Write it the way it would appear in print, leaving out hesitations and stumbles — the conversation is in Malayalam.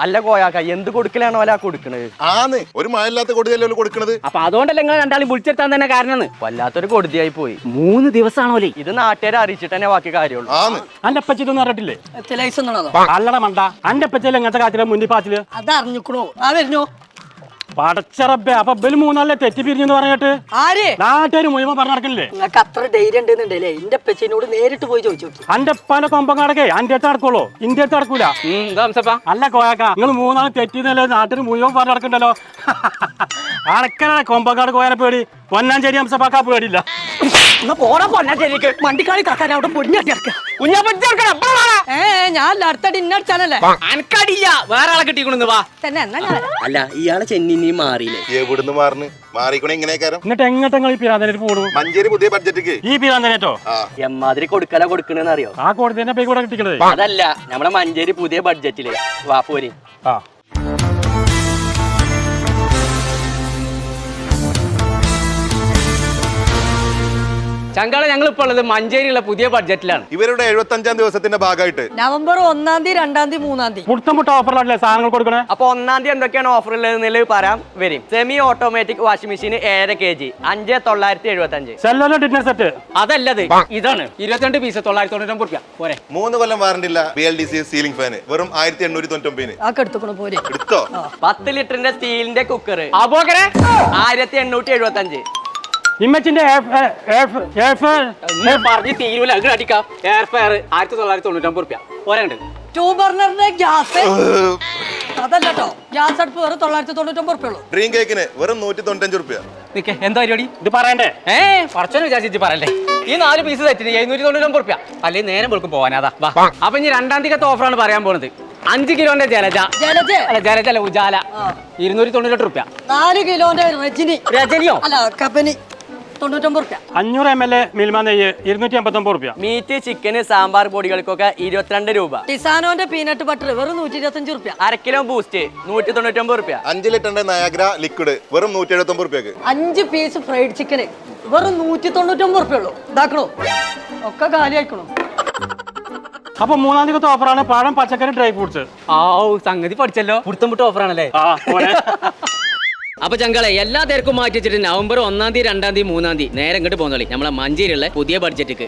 അല്ല കോയാക്ക എന്ത് കൊടുക്കലാണോ അല്ല കൊടുക്കണത് ആന്ന് ഒരു മഴയില്ലാത്ത കൊടുതിയല്ലോ കൊടുക്കണത്. അപ്പൊ അതുകൊണ്ടല്ലേ നിങ്ങൾ രണ്ടാളും വിളിച്ചെടുത്താൻ തന്നെ കാരണം. വല്ലാത്തൊരു കൊടുതിയായി പോയി. 3 ദിവസമാണോലേ ഇത് നാട്ടുകാരെ അറിയിച്ചിട്ട് തന്നെ ബാക്കി കാര്യമുള്ളൂ. ആന്ന് അന്റെ അപ്പച്ചിതൊന്നും അറിഞ്ഞിട്ടില്ലേ? അല്ലട മണ്ട, അന്റെ അപ്പച്ചല്ലേ ഇങ്ങനത്തെ കാര്യത്തിലെ മുന്നിൽ പാച്ചില് അതറിഞ്ഞിക്കണോ? ആ വരുന്നോ പടച്ചറബേ. അപ്പൊ ബല് മൂന്നാളെ തെറ്റി പിരിഞ്ഞെന്ന് പറഞ്ഞിട്ട് ആര് നാട്ടുകാർ മുഴുവൻ പറഞ്ഞു നടക്കില്ലേ? നിങ്ങൾക്ക് അത്ര ധൈര്യം ഉണ്ടെന്നുണ്ടല്ലേ എന്റെ അപ്പച്ചനോട് നേരിട്ട് പോയി ചോദിച്ചു. അന്റെ അപ്പാന്റെ കൊമ്പങ്ങാടൊക്കെ അന്റെ അടുത്ത് നടക്കുള്ളൂ, ഇന്ത്യ അടുത്ത് നടക്കൂല. അല്ല കോയാക്ക, നിങ്ങൾ മൂന്നാളും തെറ്റിന്നല്ലേ നാട്ടിൽ മുഴുവൻ പറഞ്ഞു നടക്കണ്ടല്ലോ. അണക്കനാണ് കൊമ്പങ്ങാട് കോയാനെ പേടി, പൊന്നാഞ്ചേരി ഹംസപ്പാക്കാ പേടിയില്ല. വണ്ടിക്കാളി കാക്കാൻ അവിടെ പൊടിഞ്ഞിറക്ക ഞാൻ അടുത്തടി ഇന്നടിച്ചാനല്ലേ അനക്കടിയ വേറെ ആളെ കിട്ടിക്കൊണ്ടു വാ തന്നെ എന്നാ ഞാൻ അല്ല ഇയാളെ ചെന്നി മാറിയില്ലേ? എവിടുന്ന് മാറിക്കണേ ഇങ്ങനെയൊക്കെ എന്നിട്ട് എങ്ങോട്ടെങ്ങൾ ഈ പിരാന്തനേറ്റ് പോടും? മഞ്ചേരി പുതിയ ബഡ്ജറ്റ് ഈ പിരാന്തനേറ്റോ എമ്മാതിരി കൊടുക്കണെന്ന് അറിയോ? ആ കോടതി തന്നെ പോയി കൂടെ കിട്ടിക്കണത്. അതല്ല നമ്മുടെ മഞ്ചേരി പുതിയ ബഡ്ജറ്റില് വാ പോരി. ആ ചങ്കാള ഞങ്ങൾ ഇപ്പോൾ ഉള്ളത് മഞ്ചേരിയുള്ള പുതിയ ബഡ്ജറ്റിലാണ്. ഇവരുടെ 75ാം ദിവസത്തിന്റെ ഭാഗമായിട്ട് നവംബർ 1-ാം തീയതി 2-ാം തീയതി 3-ാം തീയതി മുട്ട ഓഫറിലല്ലേ സാധനങ്ങൾ കൊടുക്കണേ? അപ്പൊ 1-ാം തീയതി എന്തൊക്കെയാണ് ഓഫർ ഉള്ളത് പറയാം വരും. Semi automatic washing machine 7 kg 5,975. Cellular dinner set അതല്ലത് ഇതാണ് 22 പീസ് 999 രൂപ പോരെ. 3 കൊല്ലം വാറണ്ടി ഇല്ല BLDC സീലിംഗ് ഫാന് വെറും 1899. ആ എടുത്തുക്കണ പോരെ എടുത്തോ? 10 ലിറ്ററിന്റെ സ്റ്റീലിന്റെ കുക്കർ അപ്പോകരെ 1875. ഇമ്മച്ചിന്റെ പറഞ്ഞ് തീരുവില്ല അങ്ങനെ അടിക്കാം. എയർ ഫെയർ 1999 രൂപ പോരാണ്ട്. 2 ബർണറിന്റെ ഗ്യാസ് അതല്ലോ ഗ്യാസ് അടുപ്പ് വെറും 999 ഉള്ളൂ. ഡ്രീം കേക്കിന് വെറും 195 രൂപ. നിക്ക് എന്താ പരിപാടി? ഇത് പറയണ്ടേ? പറച്ചോനെ വിചാരിച്ചു പറയല്ലേ. ഈ 4 പീസ് തെറ്റിന് 799 രൂപ അല്ലെങ്കിൽ നേരം വെളുക്കും പോവാനാ. അപ്പൊ ഇനി 2-ാം തീയതി ഓഫറാണ് പറയാൻ പോകുന്നത്. 5 കിലോന്റെ ജലജ അല്ല ഉജാല 298 രൂപ. 4 കിലോന്റെ രജനിയോ അല്ല കപ്പനി 99 രൂപ. 500 ml മിൽമ നെയ്യ് 259 രൂപ. മീറ്റ് ചിക്കന് സാമ്പാർ പൊടികൾക്കൊക്കെ 22 രൂപ. ടിസാനോന്റെ പീനട്ട് ബട്ടർ വെറും 125 രൂപ. 1/2 കിലോ ബൂസ്റ്റ് 199 രൂപ. 5 ലിറ്ററിന്റെ നയാഗ്ര ലിക്വിഡ് വെറും 179 രൂപയ്ക്ക്. 5 പീസ് ഫ്രൈഡ് ചിക്കന് വെറും 199 രൂപ ഉള്ളൂ. ഇതാക്കണോ ഒക്കെ കാലിയായിക്കണോ. അപ്പൊ 3-ാം തീയതി ഓഫറാണ് പഴം പച്ചക്കറി ഡ്രൈ ഫ്രൂട്ട്സ്. സംഗതി പഠിച്ചല്ലോ. പുടുത്തം ഓഫറാണല്ലേ. അപ്പൊ ചങ്കളെ എല്ലാ തിരക്കും മാറ്റി വെച്ചിട്ട് നവംബർ 1-ാം തീയതി 2-ാം തീയതി 3-ാം തീയതി നേരെ ഇങ്ങോട്ട് പോകുന്നോളി നമ്മളെ മഞ്ചേരിയുള്ള പുതിയ ബഡ്ജറ്റ്.